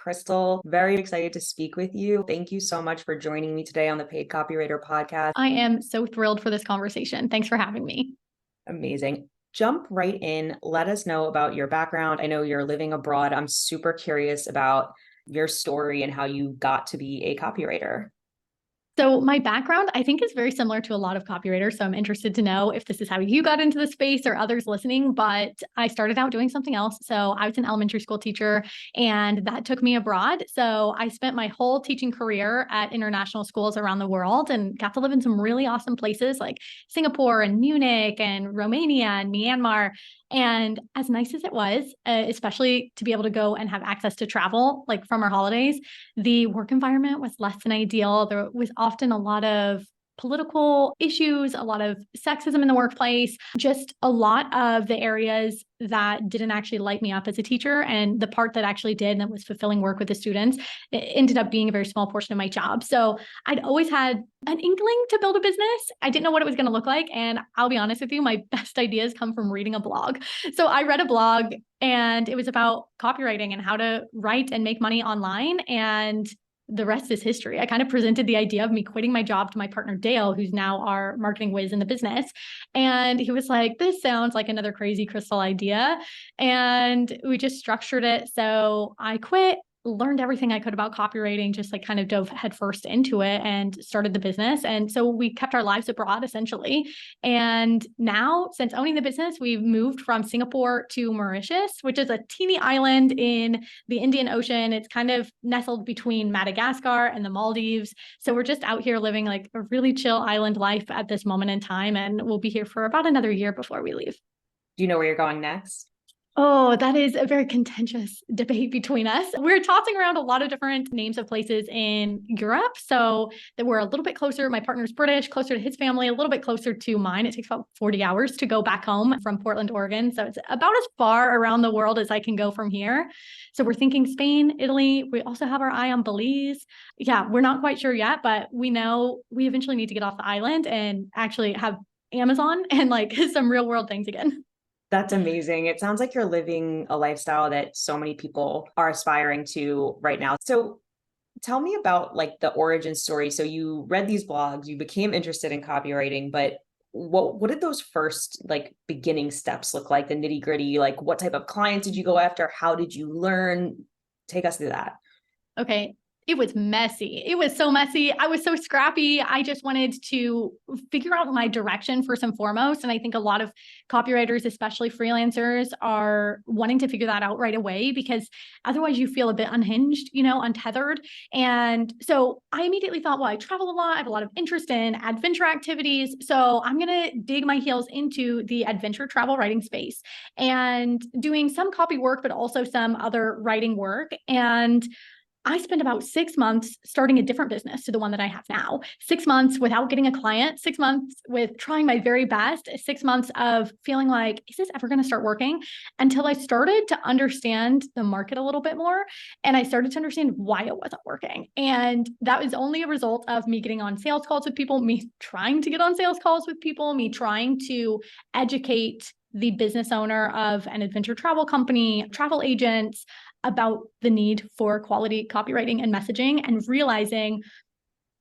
Krystle. Very excited to speak with you. Thank you so much for joining me today on the Paid Copywriter podcast. I am so thrilled for this conversation. Thanks for having me. Amazing. Jump right in. Let us know about your background. I know you're living abroad. I'm super curious about your story and how you got to be a copywriter. So my background, I think, is very similar to a lot of copywriters. So I'm interested to know if this is how you got into the space or others listening, but I started out doing something else. So I was an elementary school teacher and that took me abroad. So I spent my whole teaching career at international schools around the world and got to live in some really awesome places like Singapore and Munich and Romania and Myanmar. And as nice as it was, especially to be able to go and have access to travel, like from our holidays, the work environment was less than ideal. There was often a lot of political issues, a lot of sexism in the workplace, just a lot of the areas that didn't actually light me up as a teacher. And the part that actually did, and that was fulfilling work with the students, it ended up being a very small portion of my job. So I'd always had an inkling to build a business. I didn't know what it was going to look like. And I'll be honest with you, my best ideas come from reading a blog. So I read a blog and it was about copywriting and how to write and make money online. And the rest is history. I kind of presented the idea of me quitting my job to my partner, Dale, who's now our marketing whiz in the business. And he was like, this sounds like another crazy Krystle idea. And we just structured it. So I quit, learned everything I could about copywriting, just like kind of dove headfirst into it and started the business. And so we kept our lives abroad essentially. And now, since owning the business, we've moved from Singapore to Mauritius, which is a teeny island in the Indian Ocean. It's kind of nestled between Madagascar and the Maldives. So we're just out here living like a really chill island life at this moment in time. And we'll be here for about another year before we leave. Do you know where you're going next? Oh, that is a very contentious debate between us. We're tossing around a lot of different names of places in Europe. So that we're a little bit closer. My partner's British, closer to his family, a little bit closer to mine. It takes about 40 hours to go back home from Portland, Oregon. So it's about as far around the world as I can go from here. So we're thinking Spain, Italy. We also have our eye on Belize. Yeah, we're not quite sure yet, but we know we eventually need to get off the island and actually have Amazon and like some real world things again. That's amazing. It sounds like you're living a lifestyle that so many people are aspiring to right now. So tell me about like the origin story. So you read these blogs, you became interested in copywriting, but what did those first like beginning steps look like, the nitty-gritty? Like what type of clients did you go after? How did you learn? Take us through that. Okay. It was messy. It was so messy. I was so scrappy. I just wanted to figure out my direction first and foremost. And I think a lot of copywriters, especially freelancers, are wanting to figure that out right away because otherwise you feel a bit unhinged, untethered. And so I immediately thought, well, I travel a lot. I have a lot of interest in adventure activities. So I'm going to dig my heels into the adventure travel writing space and doing some copy work, but also some other writing work. And I spent about 6 months starting a different business to the one that I have now. 6 months without getting a client, 6 months with trying my very best, 6 months of feeling like, is this ever going to start working? Until I started to understand the market a little bit more. And I started to understand why it wasn't working. And that was only a result of me getting on sales calls with people, me trying to get on sales calls with people, me trying to educate the business owner of an adventure travel company, travel agents, about the need for quality copywriting and messaging and realizing,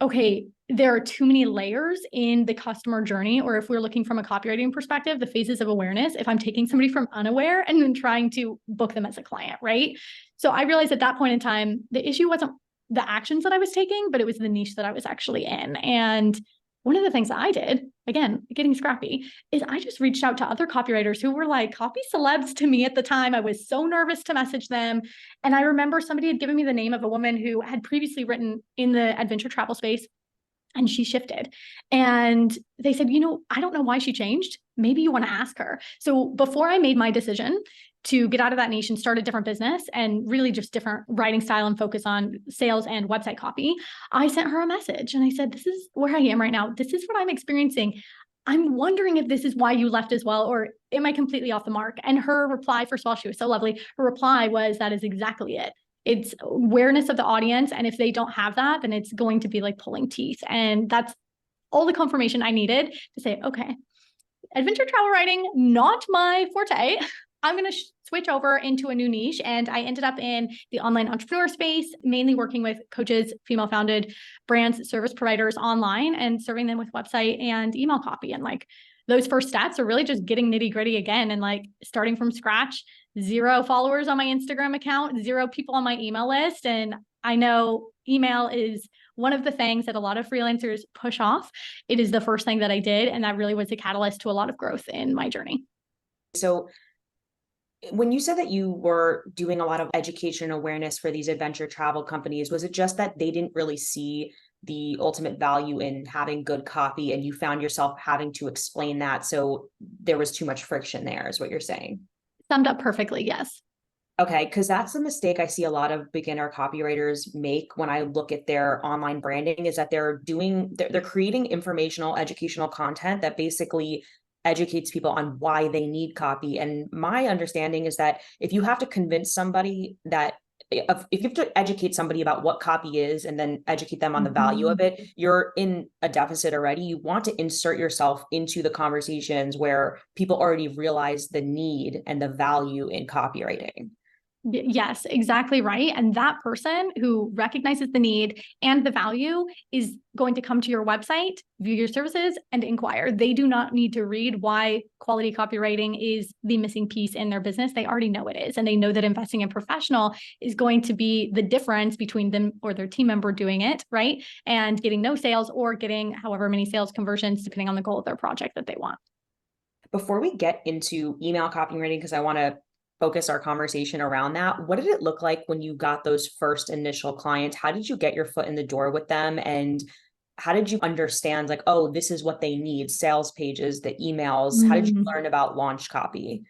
okay, there are too many layers in the customer journey, or if we're looking from a copywriting perspective, the phases of awareness, if I'm taking somebody from unaware and then trying to book them as a client, right? So I realized at that point in time, the issue wasn't the actions that I was taking, but it was the niche that I was actually in. And one of the things that I did, again, getting scrappy, is I just reached out to other copywriters who were like copy celebs to me at the time. I was so nervous to message them. And I remember somebody had given me the name of a woman who had previously written in the adventure travel space, and she shifted. And they said, I don't know why she changed. Maybe you want to ask her. So before I made my decision to get out of that niche and start a different business and really just different writing style and focus on sales and website copy, I sent her a message and I said, this is where I am right now. This is what I'm experiencing. I'm wondering if this is why you left as well, or am I completely off the mark? And her reply, first of all, she was so lovely. Her reply was, that is exactly it. It's awareness of the audience. And if they don't have that, then it's going to be like pulling teeth. And that's all the confirmation I needed to say, okay, adventure travel writing, not my forte. I'm going to switch over into a new niche. And I ended up in the online entrepreneur space, mainly working with coaches, female founded brands, service providers online, and serving them with website and email copy. And like those first steps are really just getting nitty gritty again and like starting from scratch, 0 followers on my Instagram account, 0 people on my email list. And I know email is one of the things that a lot of freelancers push off. It is the first thing that I did. And that really was the catalyst to a lot of growth in my journey. So when you said that you were doing a lot of education awareness for these adventure travel companies, was it just that they didn't really see the ultimate value in having good copy and you found yourself having to explain that? So there was too much friction there, is what you're saying? Summed up perfectly. Yes. Okay, because that's a mistake I see a lot of beginner copywriters make when I look at their online branding, is that they're creating informational, educational content that basically educates people on why they need copy. And my understanding is that if you have to convince somebody that if you have to educate somebody about what copy is and then educate them on the value of it, you're in a deficit already. You want to insert yourself into the conversations where people already realize the need and the value in copywriting. Yes, exactly right. And that person who recognizes the need and the value is going to come to your website, view your services, and inquire. They do not need to read why quality copywriting is the missing piece in their business. They already know it is. And they know that investing in professional is going to be the difference between them or their team member doing it, right? And getting no sales or getting however many sales conversions, depending on the goal of their project that they want. Before we get into email copywriting, because I want to focus our conversation around that, what did it look like when you got those first initial clients? How did you get your foot in the door with them? And how did you understand, like, oh, this is what they need, sales pages, the emails? How did you learn about launch copy?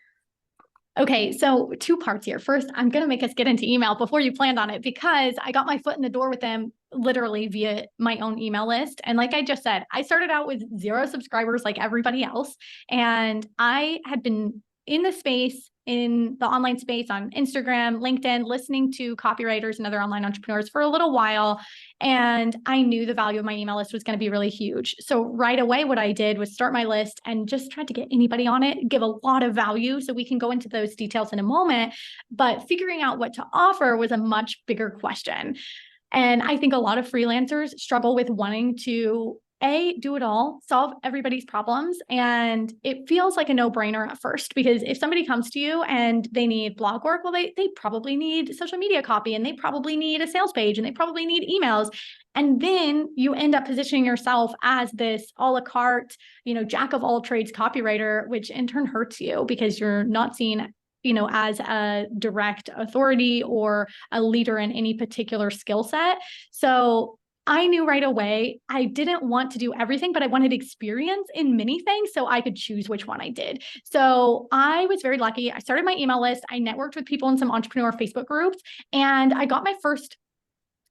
Okay, so 2 parts here. First, I'm going to make us get into email before you planned on it, because I got my foot in the door with them literally via my own email list. And like I just said, I started out with 0 subscribers like everybody else. And I had been in the space, in the online space on Instagram, LinkedIn, listening to copywriters and other online entrepreneurs for a little while. And I knew the value of my email list was going to be really huge. So right away, what I did was start my list and just tried to get anybody on it, give a lot of value. So we can go into those details in a moment. But figuring out what to offer was a much bigger question. And I think a lot of freelancers struggle with wanting to do it all, solve everybody's problems. And it feels like a no-brainer at first, because if somebody comes to you and they need blog work, well, they probably need social media copy, and they probably need a sales page, and they probably need emails. And then you end up positioning yourself as this a la carte, jack of all trades copywriter, which in turn hurts you because you're not seen as a direct authority or a leader in any particular skill set. So I knew right away I didn't want to do everything, but I wanted experience in many things so I could choose which one I did. So I was very lucky. I started my email list. I networked with people in some entrepreneur Facebook groups, and I got my first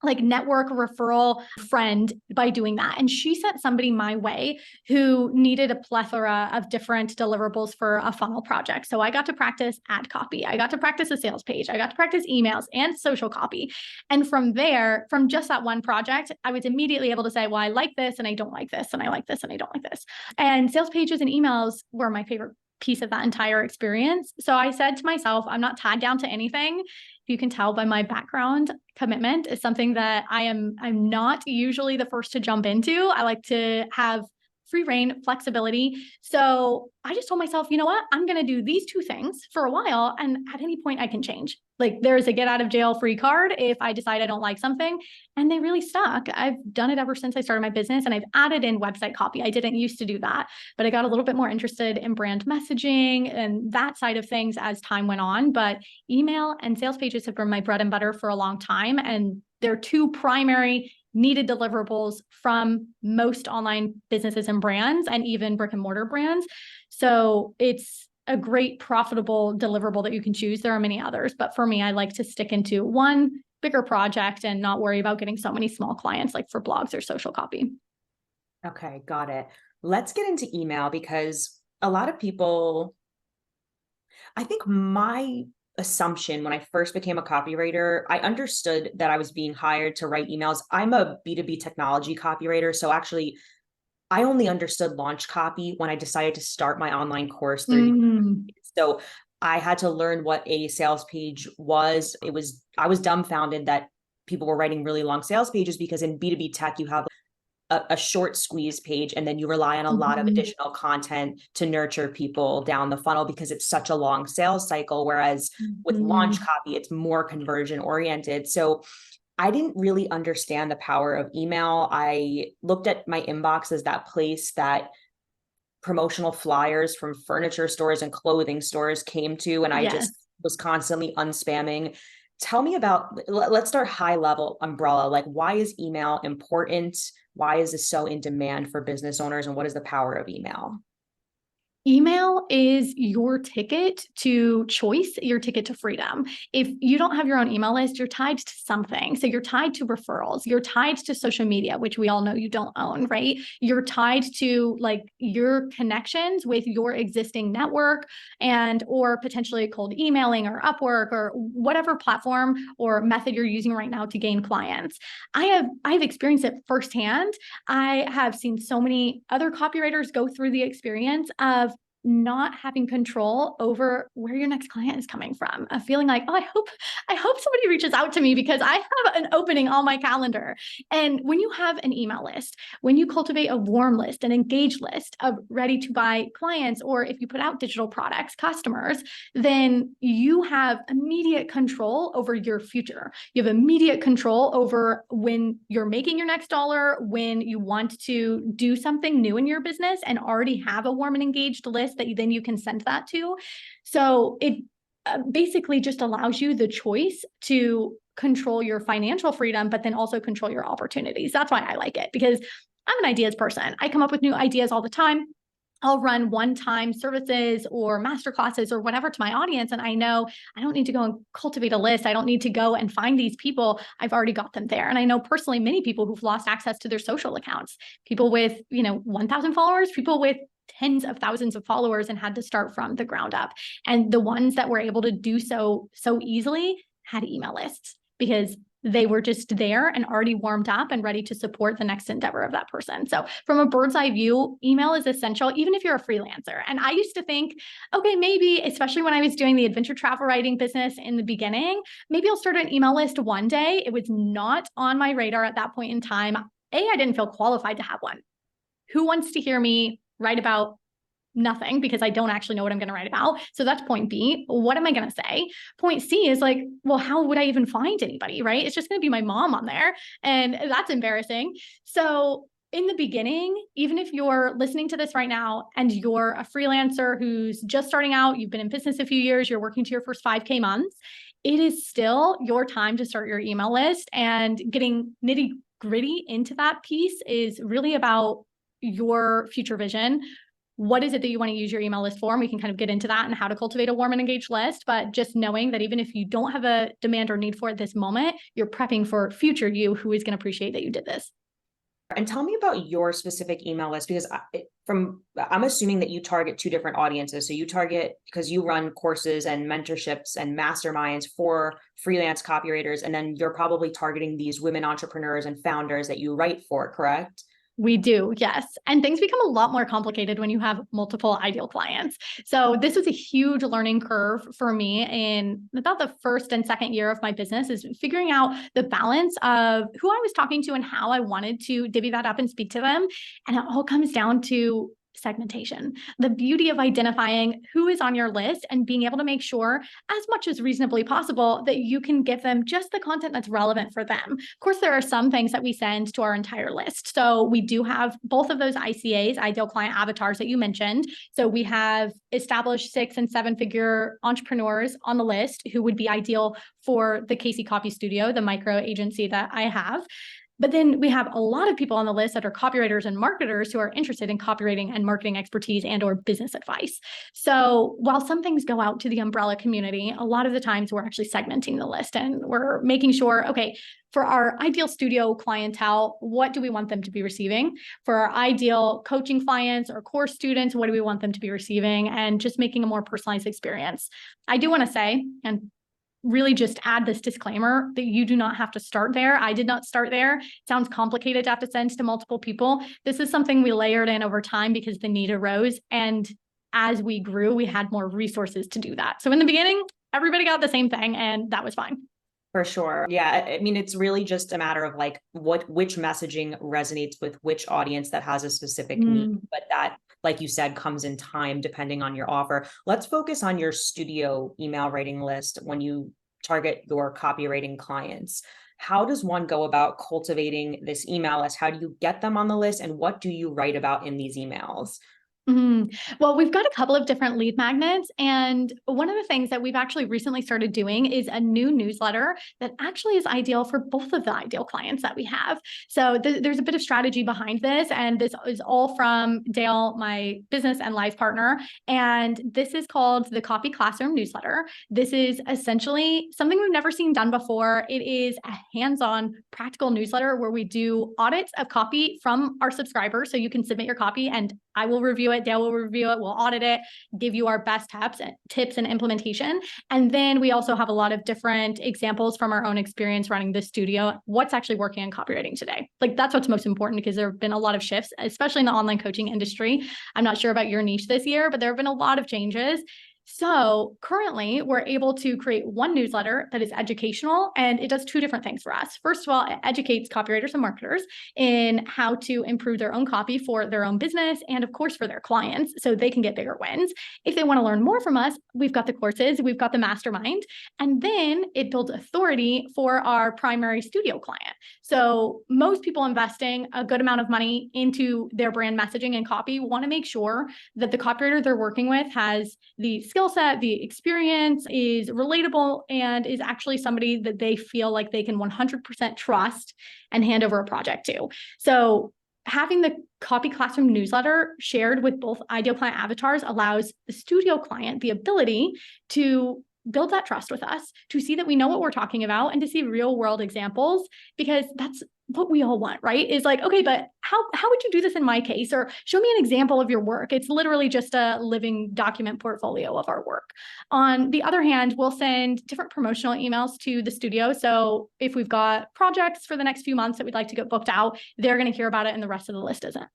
network referral friend by doing that. And she sent somebody my way who needed a plethora of different deliverables for a funnel project. So I got to practice ad copy. I got to practice a sales page. I got to practice emails and social copy. And from there, from just that one project, I was immediately able to say, well, I like this and I don't like this, and I like this and I don't like this. And sales pages and emails were my favorite piece of that entire experience. So I said to myself, I'm not tied down to anything. You can tell by my background, commitment is something that I'm not usually the first to jump into. I like to have free reign, flexibility. So I just told myself, you know what? I'm going to do these 2 things for a while. And at any point I can change. There's a get out of jail free card if I decide I don't like something. And they really stuck. I've done it ever since I started my business, and I've added in website copy. I didn't used to do that, but I got a little bit more interested in brand messaging and that side of things as time went on. But email and sales pages have been my bread and butter for a long time. And they're 2 primary needed deliverables from most online businesses and brands, and even brick and mortar brands. So it's a great profitable deliverable that you can choose. There are many others, but for me, I like to stick into one bigger project and not worry about getting so many small clients like for blogs or social copy. Okay, got it. Let's get into email, because a lot of people, I think my assumption when I first became a copywriter, I understood that I was being hired to write emails. I'm a B2B technology copywriter. So actually, I only understood launch copy when I decided to start my online course. So I had to learn what a sales page was. I was dumbfounded that people were writing really long sales pages, because in B2B tech, you have a short squeeze page, and then you rely on a lot of Mhm. additional content to nurture people down the funnel because it's such a long sales cycle. Whereas with launch Mhm. copy, it's more conversion oriented. So I didn't really understand the power of email. I looked at my inbox as that place that promotional flyers from furniture stores and clothing stores came to, and I Yes. just was constantly unspamming. Tell me about, let's start high level umbrella. Like, why is email important? Why is this so in demand for business owners? And what is the power of email? Email is your ticket to choice, your ticket to freedom. If you don't have your own email list, you're tied to something. So you're tied to referrals, you're tied to social media, which we all know you don't own, right? You're tied to like your connections with your existing network and or potentially cold emailing or Upwork or whatever platform or method you're using right now to gain clients. I've experienced it firsthand. I have seen so many other copywriters go through the experience of not having control over where your next client is coming from, of feeling like, oh, I hope somebody reaches out to me because I have an opening on my calendar. And when you have an email list, when you cultivate a warm list, an engaged list of ready to buy clients, or if you put out digital products, customers, then you have immediate control over your future. You have immediate control over when you're making your next dollar, when you want to do something new in your business and already have a warm and engaged list that then you can send that to. So it basically just allows you the choice to control your financial freedom, but then also control your opportunities. That's why I like it, because I'm an ideas person. I come up with new ideas all the time. I'll run one-time services or masterclasses or whatever to my audience. And I know I don't need to go and cultivate a list. I don't need to go and find these people. I've already got them there. And I know personally many people who've lost access to their social accounts, people with, 1,000 followers, people with tens of thousands of followers, and had to start from the ground up. And the ones that were able to do so easily had email lists because they were just there and already warmed up and ready to support the next endeavor of that person. So from a bird's eye view, email is essential, even if you're a freelancer. And I used to think, okay, maybe, especially when I was doing the adventure travel writing business in the beginning, maybe I'll start an email list one day. It was not on my radar at that point in time. I didn't feel qualified to have one. Who wants to hear me write about nothing because I don't actually know what I'm going to write about? So that's point B. What am I going to say? Point C is like, well, how would I even find anybody, right? It's just going to be my mom on there. And that's embarrassing. So in the beginning, even if you're listening to this right now and you're a freelancer who's just starting out, you've been in business a few years, you're working to your first 5K months, it is still your time to start your email list. And getting nitty gritty into that piece is really about your future vision. What is it that you want to use your email list for? And we can kind of get into that and how to cultivate a warm and engaged list. But just knowing that even if you don't have a demand or need for it this moment, you're prepping for future you who is going to appreciate that you did this. And tell me about your specific email list, because I'm assuming that you target two different audiences. So you target, because you run courses and mentorships and masterminds for freelance copywriters, and then you're probably targeting these women entrepreneurs and founders that you write for, correct? We do, yes. And things become a lot more complicated when you have multiple ideal clients. So this was a huge learning curve for me in about the first and second year of my business, is figuring out the balance of who I was talking to and how I wanted to divvy that up and speak to them. And it all comes down to segmentation, the beauty of identifying who is on your list and being able to make sure, as much as reasonably possible, that you can give them just the content that's relevant for them. Of course, there are some things that we send to our entire list. So we do have both of those ICAs, ideal client avatars, that you mentioned. So we have established 6 and 7 figure entrepreneurs on the list who would be ideal for the Casey Copy Studio, the micro agency that I have. But then we have a lot of people on the list that are copywriters and marketers who are interested in copywriting and marketing expertise and or business advice. So while some things go out to the umbrella community, a lot of the times we're actually segmenting the list and we're making sure, okay, for our ideal studio clientele, what do we want them to be receiving? For our ideal coaching clients or course students, what do we want them to be receiving? And just making a more personalized experience. I do want to say, and really just add this disclaimer, that you do not have to start there. I did not start there. It sounds complicated to have to send to multiple people. This is something we layered in over time because the need arose. And as we grew, we had more resources to do that. So in the beginning, everybody got the same thing, and that was fine. For sure. Yeah. I mean, it's really just a matter of like which messaging resonates with which audience that has a specific need, but that, like you said, comes in time depending on your offer. Let's focus on your studio email writing list when you target your copywriting clients. How does one go about cultivating this email list? How do you get them on the list? And what do you write about in these emails? Well, we've got a couple of different lead magnets. And one of the things that we've actually recently started doing is a new newsletter that actually is ideal for both of the ideal clients that we have. So there's a bit of strategy behind this. And this is all from Dale, my business and life partner. And this is called the Copy Classroom newsletter. This is essentially something we've never seen done before. It is a hands-on practical newsletter where we do audits of copy from our subscribers. So you can submit your copy and I will review it, Dale will review it, we'll audit it, give you our best tips and implementation. And then we also have a lot of different examples from our own experience running the studio, what's actually working in copywriting today. Like that's what's most important because there have been a lot of shifts, especially in the online coaching industry. I'm not sure about your niche this year, but there have been a lot of changes. So currently we're able to create one newsletter that is educational and it does two different things for us. First of all, it educates copywriters and marketers in how to improve their own copy for their own business and of course for their clients so they can get bigger wins. If they want to learn more from us, we've got the courses, we've got the mastermind, and then it builds authority for our primary studio client. So most people investing a good amount of money into their brand messaging and copy want to make sure that the copywriter they're working with has the skill set, the experience, is relatable, and is actually somebody that they feel like they can 100% trust and hand over a project to. So having the Copy Classroom newsletter shared with both ideal client avatars allows the studio client the ability to build that trust with us, to see that we know what we're talking about and to see real world examples, because that's what we all want, right? Is like, okay, but how would you do this in my case? Or show me an example of your work. It's literally just a living document portfolio of our work. On the other hand, we'll send different promotional emails to the studio. So if we've got projects for the next few months that we'd like to get booked out, they're going to hear about it and the rest of the list isn't.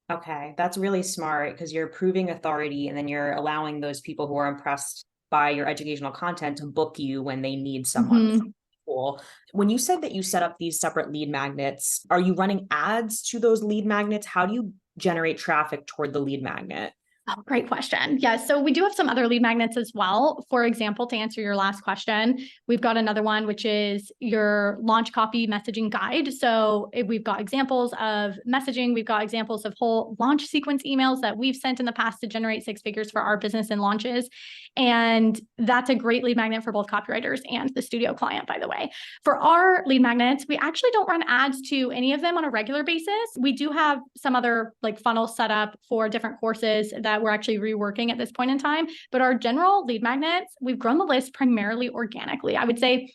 Okay, that's really smart because you're proving authority and then you're allowing those people who are impressed by your educational content to book you when they need someone. Cool. When you said that you set up these separate lead magnets, are you running ads to those lead magnets? How do you generate traffic toward the lead magnet? Oh, great question. Yeah, so we do have some other lead magnets as well. For example, to answer your last question, we've got another one, which is your launch copy messaging guide. So we've got examples of messaging. We've got examples of whole launch sequence emails that we've sent in the past to generate six figures for our business and launches. And that's a great lead magnet for both copywriters and the studio client, by the way. For our lead magnets, we actually don't run ads to any of them on a regular basis. We do have some other like funnels set up for different courses that we're actually reworking at this point in time. But our general lead magnets, we've grown the list primarily organically. I would say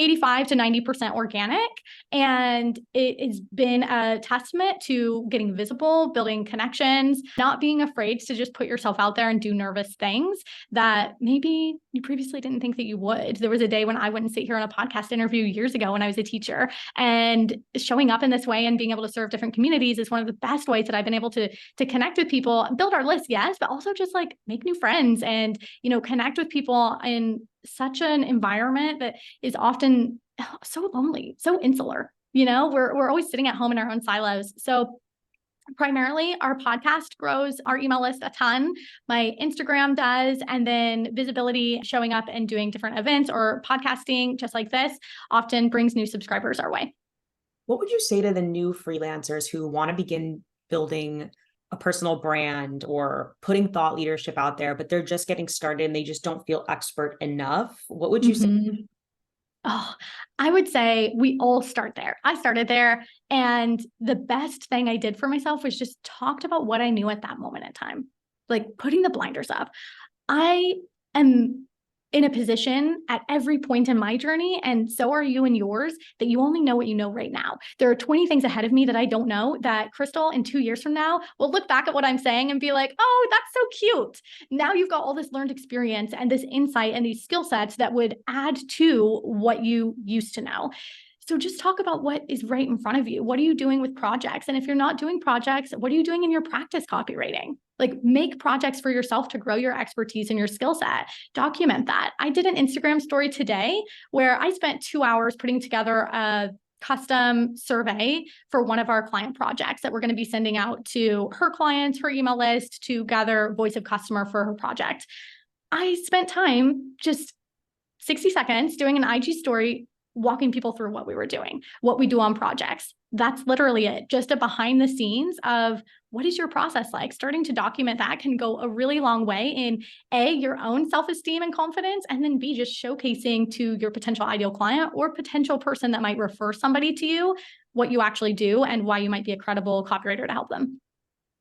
85 to 90% organic. And it has been a testament to getting visible, building connections, not being afraid to just put yourself out there and do nervous things that maybe you previously didn't think that you would. There was a day when I wouldn't sit here on a podcast interview years ago when I was a teacher, and showing up in this way and being able to serve different communities is one of the best ways that I've been able to connect with people, build our list, yes, but also just like make new friends and, connect with people in such an environment that is often so lonely, so insular. We're always sitting at home in our own silos. So primarily our podcast grows our email list a ton. My Instagram does. And then visibility, showing up and doing different events or podcasting just like this often brings new subscribers our way. What would you say to the new freelancers who want to begin building a personal brand or putting thought leadership out there, but they're just getting started and they just don't feel expert enough? What would you say? Oh, I would say we all start there. I started there, and the best thing I did for myself was just talked about what I knew at that moment in time, like putting the blinders up. I am in a position at every point in my journey, and so are you in yours, that you only know what you know right now. There are 20 things ahead of me that I don't know, that Krystle in 2 years from now will look back at what I'm saying and be like, oh, that's so cute. Now you've got all this learned experience and this insight and these skill sets that would add to what you used to know. So just talk about what is right in front of you. What are you doing with projects? And if you're not doing projects, what are you doing in your practice copywriting? Like make projects for yourself to grow your expertise and your skill set. Document that. I did an Instagram story today where I spent 2 hours putting together a custom survey for one of our client projects that we're going to be sending out to her clients, her email list, to gather voice of customer for her project. I spent time, just 60 seconds, doing an IG story, walking people through what we were doing, what we do on projects. That's literally it. Just a behind the scenes of what is your process like? Starting to document that can go a really long way in A, your own self-esteem and confidence, and then B, just showcasing to your potential ideal client or potential person that might refer somebody to you what you actually do and why you might be a credible copywriter to help them.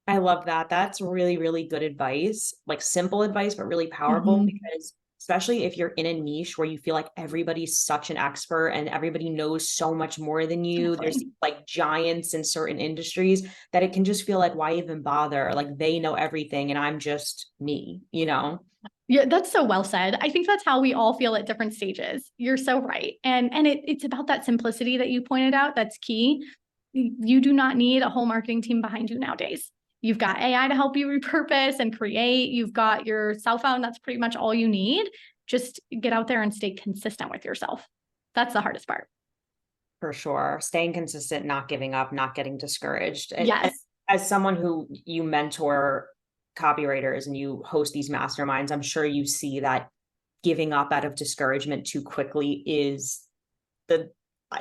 I love that. That's really, really good advice, like simple advice, but really powerful because especially if you're in a niche where you feel like everybody's such an expert and everybody knows so much more than you. Exactly. There's like giants in certain industries that it can just feel like, why even bother? Like they know everything and I'm just me, you know? Yeah, that's so well said. I think that's how we all feel at different stages. You're so right. And it's about that simplicity that you pointed out. That's key. You do not need a whole marketing team behind you nowadays. You've got AI to help you repurpose and create. You've got your cell phone. That's pretty much all you need. Just get out there and stay consistent with yourself. That's the hardest part. For sure. Staying consistent, not giving up, not getting discouraged. And Yes. as someone who you mentor copywriters and you host these masterminds, I'm sure you see that giving up out of discouragement too quickly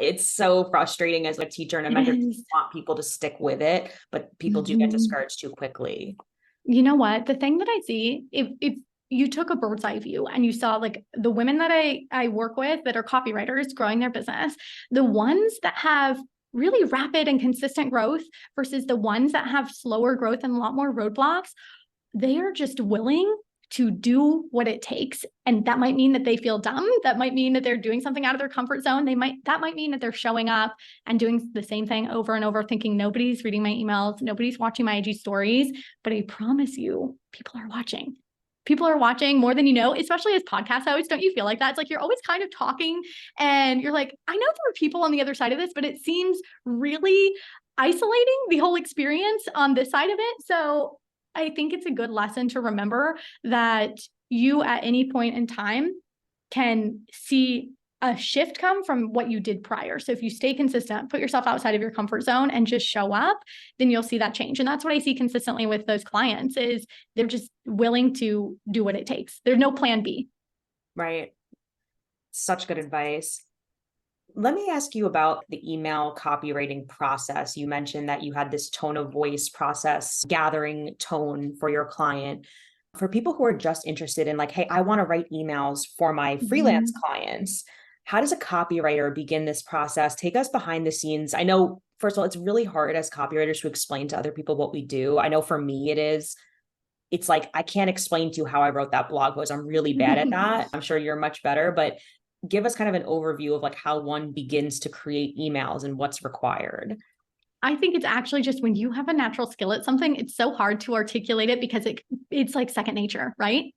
it's so frustrating as a teacher and a mentor. You want people to stick with it, but people do get discouraged too quickly. You know what? The thing that I see, if you took a bird's eye view and you saw like the women that I work with that are copywriters growing their business, the ones that have really rapid and consistent growth versus the ones that have slower growth and a lot more roadblocks, they are just willing to do what it takes. And that might mean that they feel dumb. That might mean that they're doing something out of their comfort zone. That might mean that they're showing up and doing the same thing over and over, thinking nobody's reading my emails, nobody's watching my IG stories. But I promise you, people are watching. People are watching more than you know, especially as podcast hosts. Don't you feel like that? It's like you're always kind of talking and you're like, I know there are people on the other side of this, but it seems really isolating, the whole experience on this side of it. So I think it's a good lesson to remember that you at any point in time can see a shift come from what you did prior. So if you stay consistent, put yourself outside of your comfort zone and just show up, then you'll see that change. And that's what I see consistently with those clients is they're just willing to do what it takes. There's no plan B. Right. Such good advice. Let me ask you about the email copywriting process. You mentioned that you had this tone of voice process, gathering tone for your client. For people who are just interested in like, hey, I want to write emails for my freelance clients. How does a copywriter begin this process? Take us behind the scenes. I know, first of all, it's really hard as copywriters to explain to other people what we do. I know for me it is. It's like, I can't explain to you how I wrote that blog post. I'm really bad at that. I'm sure you're much better, but give us kind of an overview of like how one begins to create emails and what's required. I think it's actually just when you have a natural skill at something, it's so hard to articulate it because it's like second nature, right?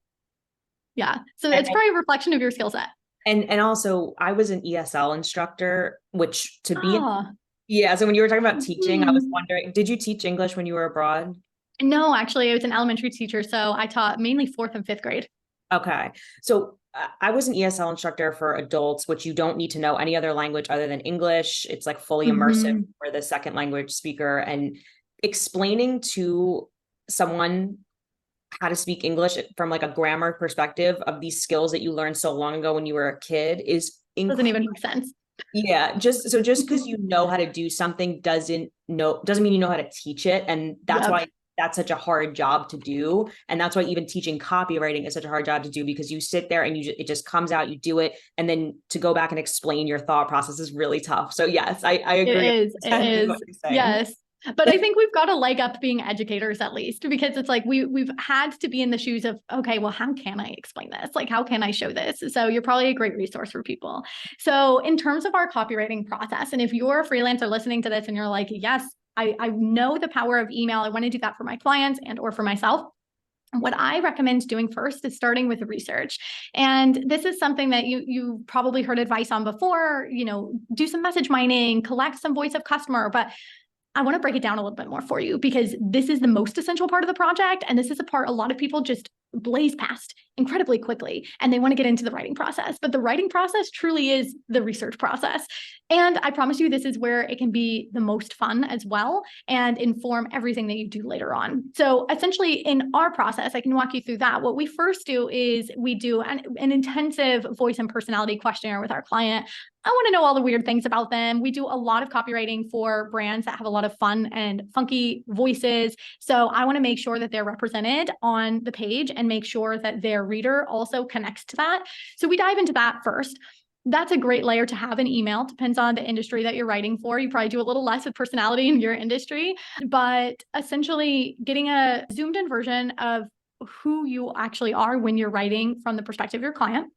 Yeah. So it's probably a reflection of your skill set. And also I was an ESL instructor, which to be, so when you were talking about teaching, I was wondering, did you teach English when you were abroad? No, actually I was an elementary teacher. So I taught mainly 4th and 5th grade. Okay. So I was an ESL instructor for adults, which you don't need to know any other language other than English. It's like fully immersive for the second language speaker, and explaining to someone how to speak English from like a grammar perspective of these skills that you learned so long ago when you were a kid is doesn't even make sense. Yeah. Just because you know how to do something doesn't mean you know how to teach it. And that's why that's such a hard job to do. And that's why even teaching copywriting is such a hard job to do, because you sit there and it just comes out, you do it. And then to go back and explain your thought process is really tough. So yes, I agree. It is. Yes. But I think we've got a leg up being educators at least, because it's like we've had to be in the shoes of, okay, well, how can I explain this? Like, how can I show this? So you're probably a great resource for people. So in terms of our copywriting process, and if you're a freelancer listening to this and you're like, yes, I know the power of email, I want to do that for my clients and or for myself, What I recommend doing first is starting with research. And this is something that you probably heard advice on before, do some message mining, collect some voice of customer, but I want to break it down a little bit more for you because this is the most essential part of the project. And this is a part a lot of people just blaze past incredibly quickly and they want to get into the writing process. But the writing process truly is the research process. And I promise you, this is where it can be the most fun as well and inform everything that you do later on. So essentially in our process, I can walk you through that. What we first do is we do an intensive voice and personality questionnaire with our client. I want to know all the weird things about them. We do a lot of copywriting for brands that have a lot of fun and funky voices. So I want to make sure that they're represented on the page and make sure that their reader also connects to that. So we dive into that first. That's a great layer to have in email. Depends on the industry that you're writing for. You probably do a little less with personality in your industry, but essentially getting a zoomed in version of who you actually are when you're writing from the perspective of your client.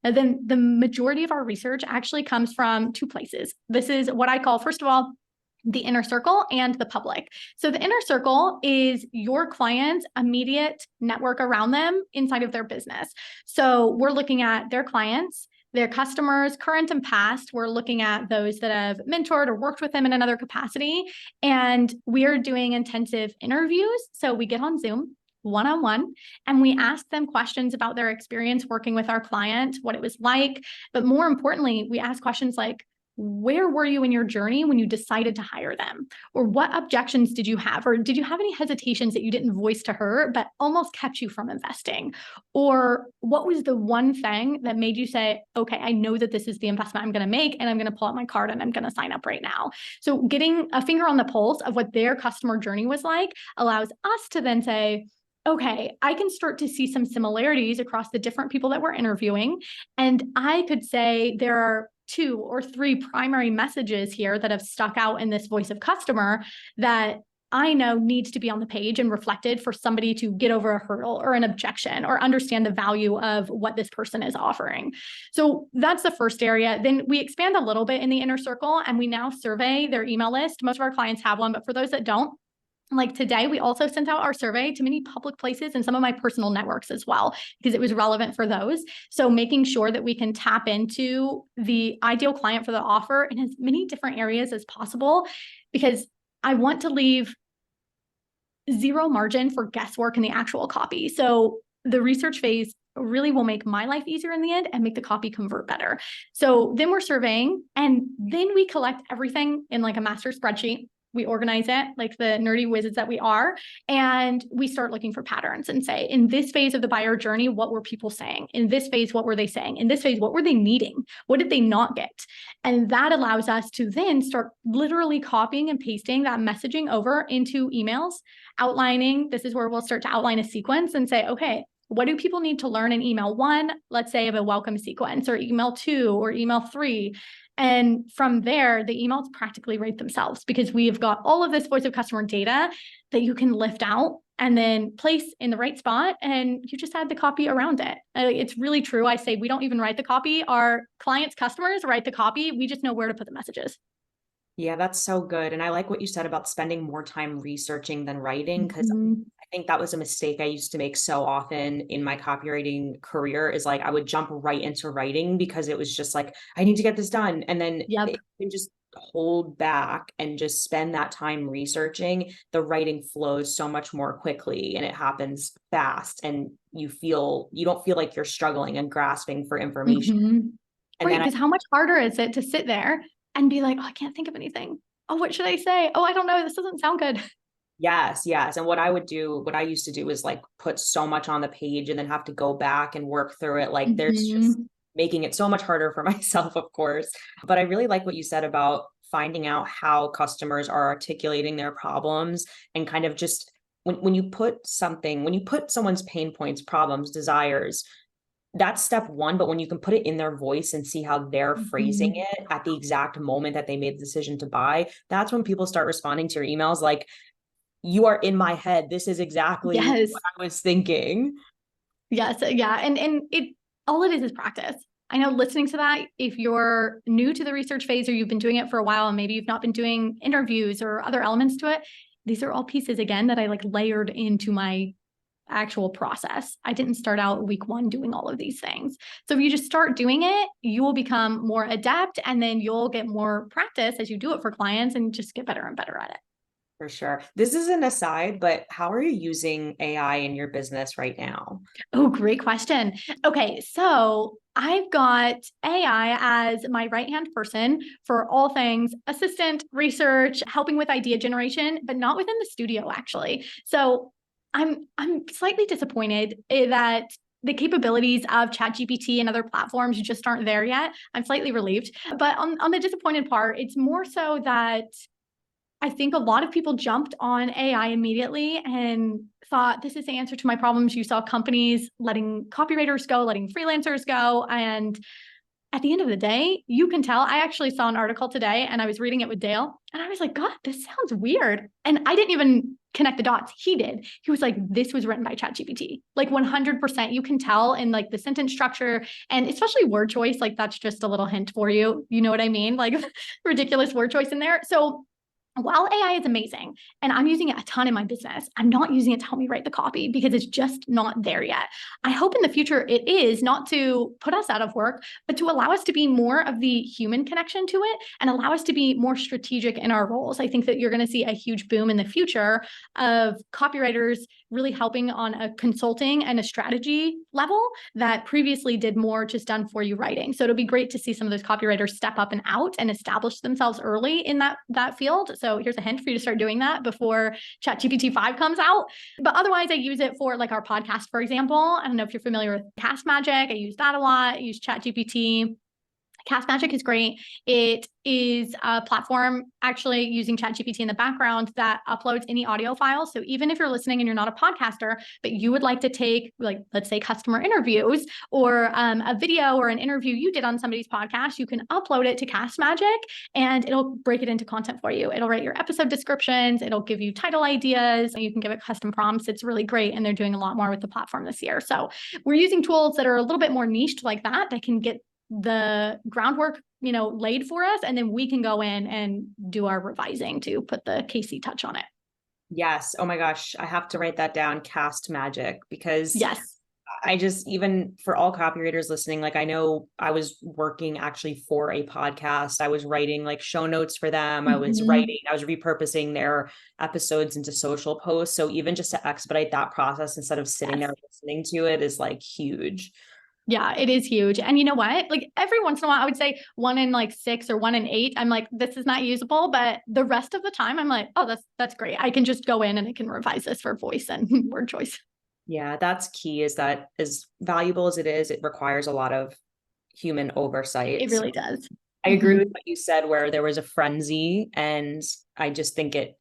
And then the majority of our research actually comes from two places. This is what I call, first of all, the inner circle and the public. So the inner circle is your client's immediate network around them inside of their business. So we're looking at their clients, their customers, current and past. We're looking at those that have mentored or worked with them in another capacity. And we are doing intensive interviews. So we get on Zoom one-on-one, and we ask them questions about their experience working with our client, what it was like. But more importantly, we ask questions like, where were you in your journey when you decided to hire them? Or what objections did you have? Or did you have any hesitations that you didn't voice to her, but almost kept you from investing? Or what was the one thing that made you say, okay, I know that this is the investment I'm going to make, and I'm going to pull out my card and I'm going to sign up right now. So getting a finger on the pulse of what their customer journey was like allows us to then say, okay, I can start to see some similarities across the different people that we're interviewing. And I could say there are 2 or 3 primary messages here that have stuck out in this voice of customer that I know needs to be on the page and reflected for somebody to get over a hurdle or an objection or understand the value of what this person is offering. So that's the first area. Then we expand a little bit in the inner circle and we now survey their email list. Most of our clients have one, but for those that don't, like today, we also sent out our survey to many public places and some of my personal networks as well, because it was relevant for those. So making sure that we can tap into the ideal client for the offer in as many different areas as possible, because I want to leave zero margin for guesswork in the actual copy. So the research phase really will make my life easier in the end and make the copy convert better. So then we're surveying, and then we collect everything in like a master spreadsheet. We organize it like the nerdy wizards that we are, and we start looking for patterns and say, in this phase of the buyer journey, what were people saying? In this phase, what were they saying? In this phase, what were they needing? What did they not get? And that allows us to then start literally copying and pasting that messaging over into emails, outlining. This is where we'll start to outline a sequence and say, okay, what do people need to learn in email 1, let's say of a welcome sequence, or email 2 or email 3? And from there, the emails practically write themselves because we have got all of this voice of customer data that you can lift out and then place in the right spot, and you just add the copy around it. It's really true. I say we don't even write the copy. Our clients' customers write the copy. We just know where to put the messages. Yeah, that's so good. And I like what you said about spending more time researching than writing, because I think that was a mistake I used to make so often in my copywriting career, is like I would jump right into writing because it was just like, I need to get this done. And then Yep. if you just hold back and just spend that time researching, the writing flows so much more quickly and it happens fast. And you don't feel like you're struggling and grasping for information. And Right, then because how much harder is it to sit there and be like, oh, I can't think of anything. Oh, what should I say? Oh, I don't know. This doesn't sound good. Yes, yes. And what I used to do is like put so much on the page and then have to go back and work through it. Like there's just making it so much harder for myself, of course. But I really like what you said about finding out how customers are articulating their problems, and kind of just when you put someone's pain points, problems, desires, that's step 1. But when you can put it in their voice and see how they're phrasing it at the exact moment that they made the decision to buy, that's when people start responding to your emails like, you are in my head. This is exactly Yes. what I was thinking. Yes. Yeah. And it all it is practice. I know listening to that, if you're new to the research phase or you've been doing it for a while and maybe you've not been doing interviews or other elements to it, these are all pieces again that I like layered into my actual process. I didn't start out week one doing all of these things. So if you just start doing it, you will become more adept, and then you'll get more practice as you do it for clients and just get better and better at it. For sure. This is an aside, but how are you using AI in your business right now? Oh, great question. Okay, so I've got AI as my right-hand person for all things assistant, research, helping with idea generation, but not within the studio, actually. So I'm slightly disappointed that the capabilities of ChatGPT and other platforms just aren't there yet. I'm slightly relieved. But on the disappointed part, it's more so that I think a lot of people jumped on AI immediately and thought, this is the answer to my problems. You saw companies letting copywriters go, letting freelancers go. And at the end of the day, you can tell. I actually saw an article today and I was reading it with Dale and I was like, God, this sounds weird. And I didn't even connect the dots. He did. He was like, this was written by ChatGPT. Like 100%, you can tell in like the sentence structure and especially word choice. Like that's just a little hint for you. You know what I mean? Like ridiculous word choice in there. So while AI is amazing and I'm using it a ton in my business, I'm not using it to help me write the copy because it's just not there yet. I hope in the future it is, not to put us out of work, but to allow us to be more of the human connection to it and allow us to be more strategic in our roles. I think that you're going to see a huge boom in the future of copywriters really helping on a consulting and a strategy level that previously did more just done for you writing. So it'll be great to see some of those copywriters step up and out and establish themselves early in that field. So here's a hint for you to start doing that before ChatGPT 5 comes out. But otherwise, I use it for like our podcast, for example. I don't know if you're familiar with Cast Magic. I use that a lot. I use ChatGPT. Cast Magic is great. It is a platform actually using ChatGPT in the background that uploads any audio files. So even if you're listening and you're not a podcaster, but you would like to take, like, let's say customer interviews or a video or an interview you did on somebody's podcast, you can upload it to Cast Magic and it'll break it into content for you. It'll write your episode descriptions. It'll give you title ideas. You can give it custom prompts. It's really great. And they're doing a lot more with the platform this year. So we're using tools that are a little bit more niched like that can get the groundwork, laid for us. And then we can go in and do our revising to put the KC touch on it. Yes. Oh my gosh. I have to write that down, Cast Magic, because yes, I just, even for all copywriters listening, like I know I was working actually for a podcast. I was writing like show notes for them. I was repurposing their episodes into social posts. So even just to expedite that process instead of sitting there listening to it is like huge. Yeah, it is huge. And you know what? Like every once in a while, I would say 1 in like 6 or 1 in 8, I'm like, this is not usable. But the rest of the time, I'm like, oh, that's great. I can just go in and I can revise this for voice and word choice. Yeah, that's key, is that as valuable as it is, it requires a lot of human oversight. It really does. I agree with what you said, where there was a frenzy, and I just think it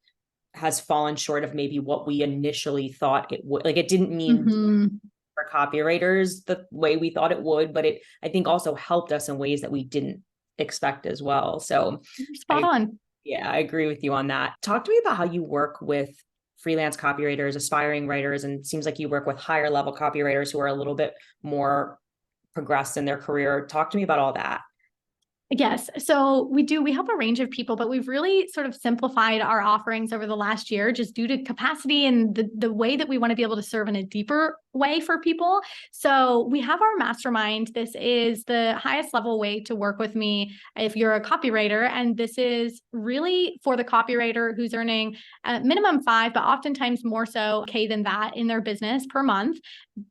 has fallen short of maybe what we initially thought it would. Like it didn't mean for copywriters the way we thought it would, but it, I think, also helped us in ways that we didn't expect as well. So spot on. Yeah, I agree with you on that. Talk to me about how you work with freelance copywriters, aspiring writers, and it seems like you work with higher level copywriters who are a little bit more progressed in their career. Talk to me about all that. Yes. So we help a range of people, but we've really sort of simplified our offerings over the last year just due to capacity and the way that we want to be able to serve in a deeper way for people. So we have our mastermind. This is the highest level way to work with me if you're a copywriter. And this is really for the copywriter who's earning minimum 5, but oftentimes more so K than that in their business per month,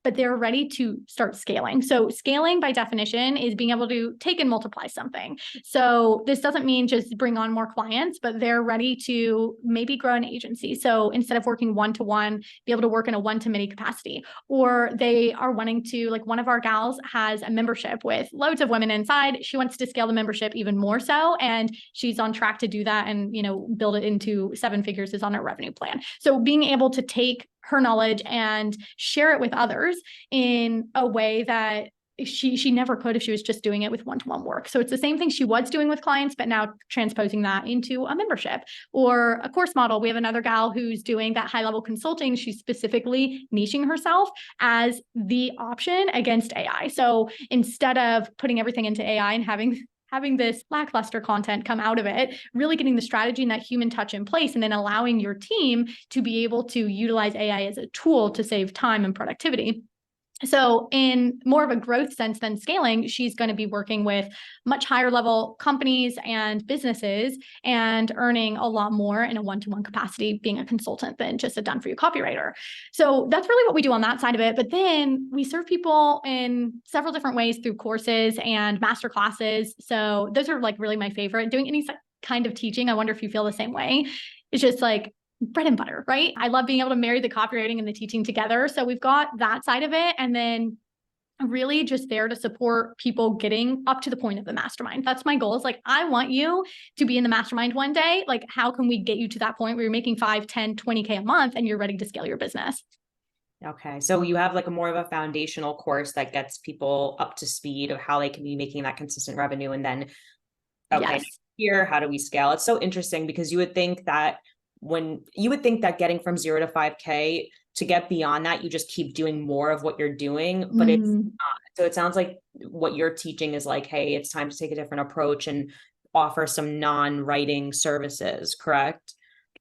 but they're ready to start scaling. So scaling by definition is being able to take and multiply something. So this doesn't mean just bring on more clients, but they're ready to maybe grow an agency. So instead of working one-to-one, be able to work in a one-to-many capacity. Or they are wanting to, like one of our gals has a membership with loads of women inside. She wants to scale the membership even more so. And she's on track to do that and, build it into 7 figures is on her revenue plan. So being able to take her knowledge and share it with others in a way that she never could if she was just doing it with one-to-one work. So it's the same thing she was doing with clients, but now transposing that into a membership or a course model. We have another gal who's doing that high-level consulting. She's specifically niching herself as the option against AI. So instead of putting everything into AI and having having this lackluster content come out of it, really getting the strategy and that human touch in place, and then allowing your team to be able to utilize AI as a tool to save time and productivity. So in more of a growth sense than scaling, she's going to be working with much higher level companies and businesses and earning a lot more in a one-to-one capacity being a consultant than just a done-for-you copywriter. So that's really what we do on that side of it. But then we serve people in several different ways through courses and master classes. So those are like really my favorite. Doing any kind of teaching, I wonder if you feel the same way. It's just like bread and butter, right? I love being able to marry the copywriting and the teaching together. So we've got that side of it. And then really just there to support people getting up to the point of the mastermind. That's my goal. Is like, I want you to be in the mastermind one day. Like, how can we get you to that point where you're making 5, 10, 20K a month and you're ready to scale your business? Okay. So you have like a more of a foundational course that gets people up to speed of how they can be making that consistent revenue. And then, okay, Yes. here, how do we scale? It's so interesting because you would think that getting from 0 to 5K, to get beyond that, you just keep doing more of what you're doing, but it's not. So it sounds like what you're teaching is like, hey, it's time to take a different approach and offer some non-writing services, correct?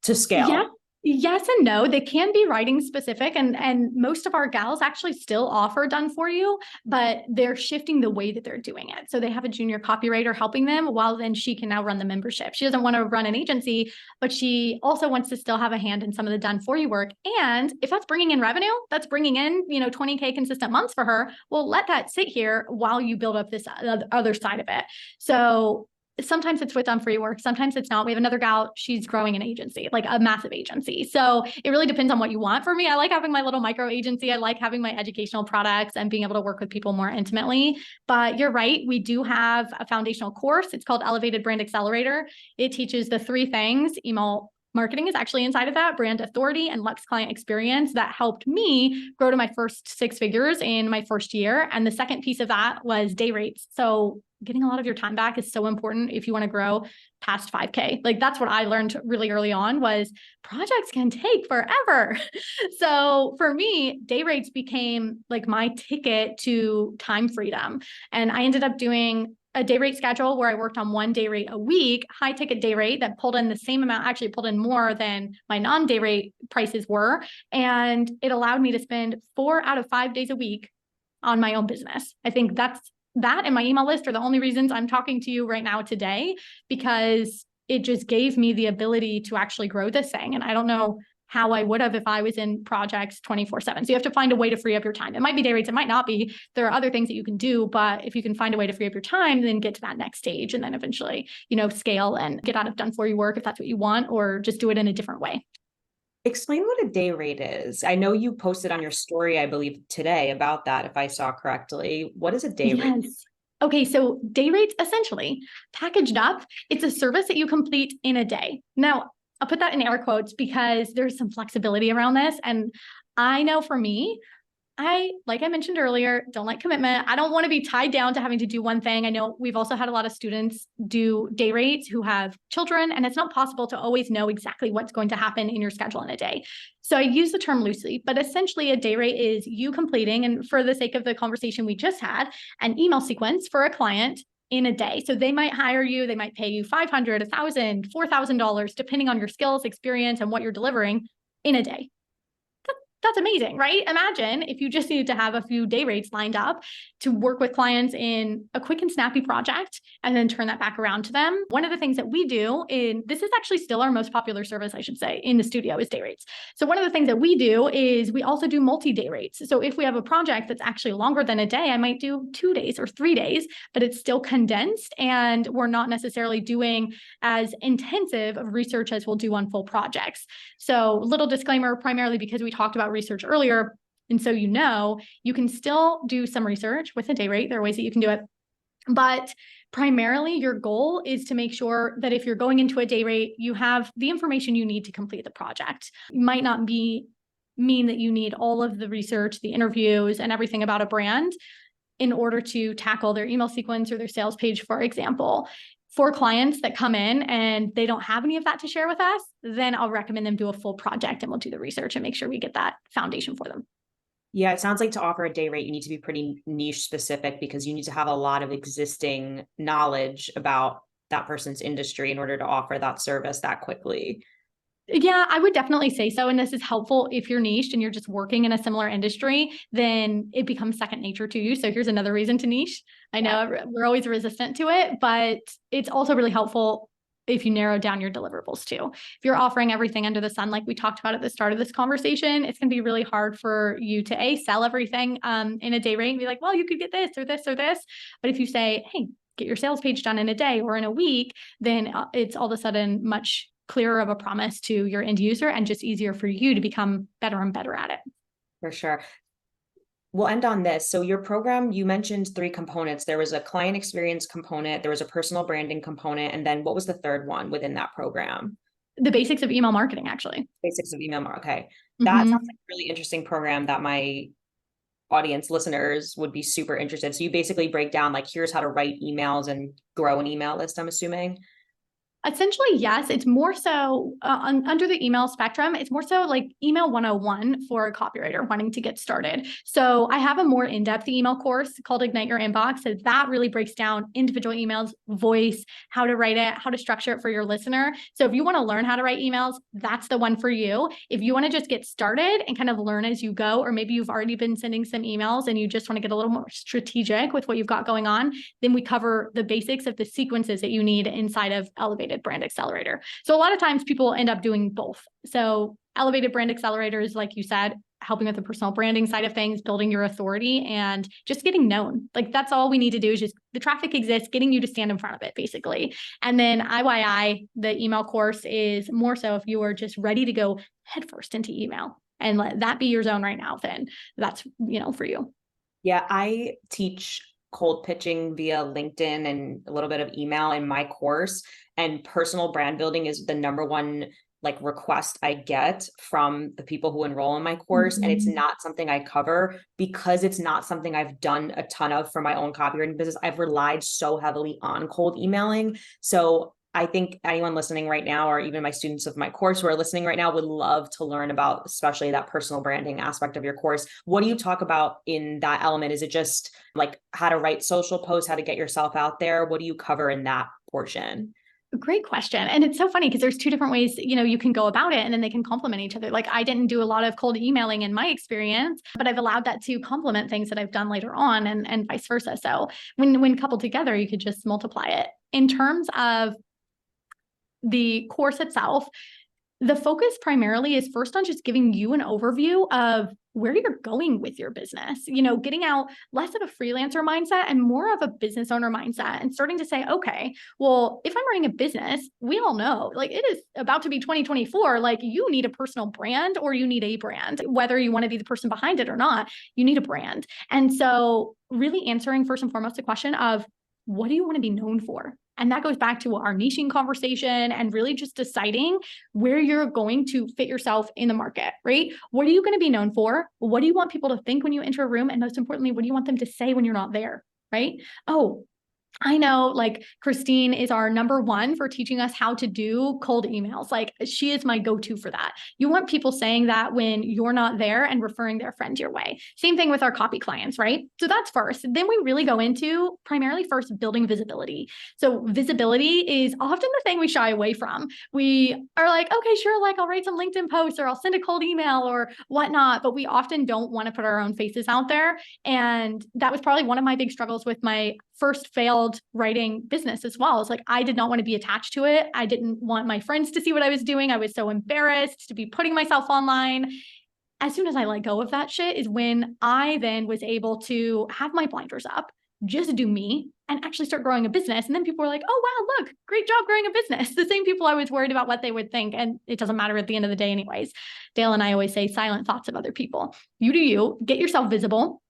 To scale. Yeah. Yes and no. They can be writing specific, and most of our gals actually still offer done for you, but they're shifting the way that they're doing it. So they have a junior copywriter helping them, while then she can now run the membership. She doesn't want to run an agency, but she also wants to still have a hand in some of the done for you work. And if that's bringing in revenue, that's bringing in, 20K consistent months for her, well, let that sit here while you build up this other side of it. So sometimes it's with done for you work. Sometimes it's not. We have another gal, she's growing an agency, like a massive agency. So it really depends on what you want. For me, I like having my little micro agency. I like having my educational products and being able to work with people more intimately. But you're right. We do have a foundational course. It's called Elevated Brand Accelerator. It teaches the 3 things. Email marketing is actually inside of that, brand authority and Lux client experience, that helped me grow to my first 6 figures in my first year. And the second piece of that was day rates. So getting a lot of your time back is so important if you want to grow past 5K. Like, that's what I learned really early on, was projects can take forever. So for me, day rates became like my ticket to time freedom. And I ended up doing a day rate schedule where I worked on 1 day rate a week, high ticket day rate that pulled in the same amount, actually pulled in more than my non-day rate prices were. And it allowed me to spend 4 out of 5 days a week on my own business. I think that and my email list are the only reasons I'm talking to you right now today, because it just gave me the ability to actually grow this thing. And I don't know how I would have if I was in projects 24/7. So you have to find a way to free up your time. It might be day rates, it might not be. There are other things that you can do, but if you can find a way to free up your time, then get to that next stage and then eventually, scale and get out of done for you work if that's what you want, or just do it in a different way. Explain what a day rate is. I know you posted on your story, I believe today, about that, if I saw correctly. What is a day rate? Yes. Okay, so day rates, essentially packaged up, it's a service that you complete in a day. Now, I'll put that in air quotes because there's some flexibility around this. And I know for me, like I mentioned earlier, don't like commitment. I don't want to be tied down to having to do one thing. I know we've also had a lot of students do day rates who have children, and it's not possible to always know exactly what's going to happen in your schedule in a day. So I use the term loosely, but essentially a day rate is you completing, and for the sake of the conversation we just had, an email sequence for a client in a day. So they might hire you, they might pay you $500, $1,000, $4,000, depending on your skills, experience, and what you're delivering in a day. That's amazing, right? Imagine if you just needed to have a few day rates lined up to work with clients in a quick and snappy project and then turn that back around to them. One of the things that we do, this is actually still our most popular service, I should say, in the studio, is day rates. So one of the things that we do is we also do multi-day rates. So if we have a project that's actually longer than a day, I might do 2 days or 3 days, but it's still condensed and we're not necessarily doing as intensive of research as we'll do on full projects. So little disclaimer, primarily because we talked about research earlier. And so, you can still do some research with a day rate. There are ways that you can do it. But primarily your goal is to make sure that if you're going into a day rate, you have the information you need to complete the project. It might not mean that you need all of the research, the interviews, and everything about a brand in order to tackle their email sequence or their sales page, for example. For clients that come in and they don't have any of that to share with us, then I'll recommend them do a full project and we'll do the research and make sure we get that foundation for them. Yeah, it sounds like to offer a day rate, you need to be pretty niche specific because you need to have a lot of existing knowledge about that person's industry in order to offer that service that quickly. Yeah, I would definitely say so. And this is helpful if you're niched and you're just working in a similar industry, then it becomes second nature to you. So here's another reason to niche. I know we're always resistant to it, but it's also really helpful if you narrow down your deliverables too. If you're offering everything under the sun, like we talked about at the start of this conversation, it's going to be really hard for you to sell everything in a day rate and be like, well, you could get this or this or this. But if you say, hey, get your sales page done in a day or in a week, then it's all of a sudden much clearer of a promise to your end user and just easier for you to become better and better at it. For sure. We'll end on this. So your program, you mentioned three components. There was a client experience component, there was a personal branding component, and then what was the third one within that program? The basics of email marketing, actually. Basics of email marketing. Okay. That sounds like a really interesting program that my audience listeners would be super interested. So you basically break down like, here's how to write emails and grow an email list, I'm assuming. Essentially, yes. It's more so under the email spectrum. It's more so like email 101 for a copywriter wanting to get started. So I have a more in-depth email course called Ignite Your Inbox. So that really breaks down individual emails, voice, how to write it, how to structure it for your listener. So if you want to learn how to write emails, that's the one for you. If you want to just get started and kind of learn as you go, or maybe you've already been sending some emails and you just want to get a little more strategic with what you've got going on, then we cover the basics of the sequences that you need inside of Elevated Brand Accelerator. So a lot of times people end up doing both. So Elevated Brand Accelerator is, like you said, helping with the personal branding side of things, building your authority and just getting known. Like that's all we need to do is just the traffic exists, getting you to stand in front of it basically. And then IYI, the email course, is more so if you are just ready to go headfirst into email and let that be your zone right now, then that's, for you. Yeah, I teach cold pitching via LinkedIn and a little bit of email in my course. And personal brand building is the number one like request I get from the people who enroll in my course. And it's not something I cover because it's not something I've done a ton of for my own copywriting business. I've relied so heavily on cold emailing. So I think anyone listening right now, or even my students of my course who are listening right now, would love to learn about, especially that personal branding aspect of your course. What do you talk about in that element? Is it just like how to write social posts, how to get yourself out there? What do you cover in that portion? Great question. And it's so funny because there's two different ways, you can go about it and then they can complement each other. Like I didn't do a lot of cold emailing in my experience, but I've allowed that to complement things that I've done later on and vice versa. So when coupled together, you could just multiply it. In terms of the course itself, the focus primarily is first on just giving you an overview of where you're going with your business, getting out less of a freelancer mindset and more of a business owner mindset and starting to say, okay, well, if I'm running a business, we all know like it is about to be 2024, like you need a personal brand or you need a brand, whether you want to be the person behind it or not, you need a brand. And so really answering first and foremost the question of what do you want to be known for? And that goes back to our niching conversation and really just deciding where you're going to fit yourself in the market, right? What are you going to be known for? What do you want people to think when you enter a room? And most importantly, what do you want them to say when you're not there, right? Oh, I know like Christine is our number one for teaching us how to do cold emails. Like she is my go-to for that. You want people saying that when you're not there and referring their friend your way. Same thing with our copy clients, right? So that's first. Then we really go into primarily first building visibility. So visibility is often the thing we shy away from. We are like, okay, sure, like I'll write some LinkedIn posts or I'll send a cold email or whatnot, but we often don't want to put our own faces out there. And that was probably one of my big struggles with my first failed writing business as well. It's like, I did not want to be attached to it. I didn't want my friends to see what I was doing. I was so embarrassed to be putting myself online. As soon as I let go of that shit is when I then was able to have my blinders up, just do me and actually start growing a business. And then people were like, oh, wow, look, great job growing a business. The same people I was worried about what they would think. And it doesn't matter at the end of the day anyways. Dale and I always say silent thoughts of other people. You do you, get yourself visible.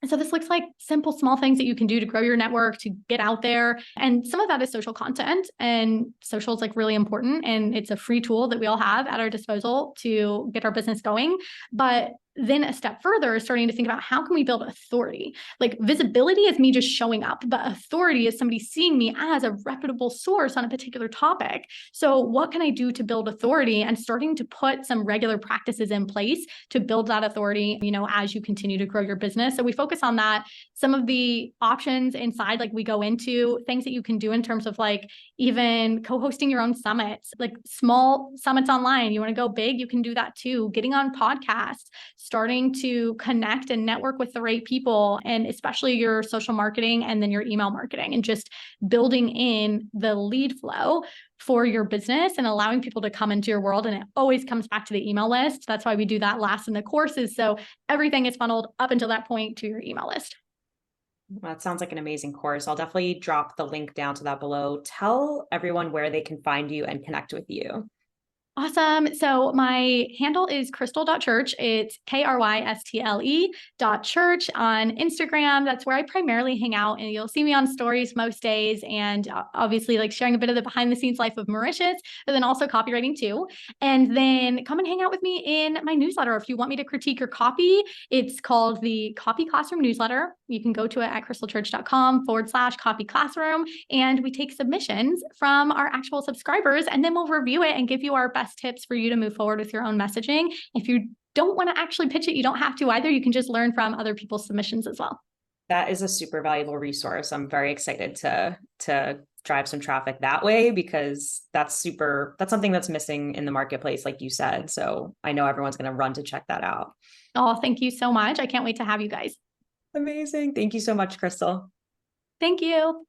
And so this looks like simple, small things that you can do to grow your network, to get out there. And some of that is social content, and social is like really important. And it's a free tool that we all have at our disposal to get our business going. But then a step further is starting to think about how can we build authority? Like visibility is me just showing up, but authority is somebody seeing me as a reputable source on a particular topic. So what can I do to build authority, and starting to put some regular practices in place to build that authority, as you continue to grow your business. So we focus on that. Some of the options inside, like we go into things that you can do in terms of like even co-hosting your own summits, like small summits online. You want to go big, you can do that too. Getting on podcasts, starting to connect and network with the right people, and especially your social marketing and then your email marketing, and just building in the lead flow for your business and allowing people to come into your world. And it always comes back to the email list. That's why we do that last in the courses. So everything is funneled up until that point to your email list. That sounds like an amazing course. I'll definitely drop the link down to that below. Tell everyone where they can find you and connect with you. Awesome. So my handle is krystle.church. It's KRYSTLE.church on Instagram. That's where I primarily hang out, and you'll see me on stories most days, and obviously like sharing a bit of the behind the scenes life of Mauritius, but then also copywriting too. And then come and hang out with me in my newsletter. If you want me to critique your copy, it's called the Copy Classroom Newsletter. You can go to it at krystlechurch.com/copy classroom. And we take submissions from our actual subscribers, and then we'll review it and give you our best tips for you to move forward with your own messaging. If you don't want to actually pitch it, you don't have to either. You can just learn from other people's submissions as well. That is a super valuable resource. I'm very excited to drive some traffic that way, because that's something that's missing in the marketplace, like you said. So I know everyone's going to run to check that out. Oh, thank you so much. I can't wait to have you guys. Amazing. Thank you so much, Krystle. Thank you.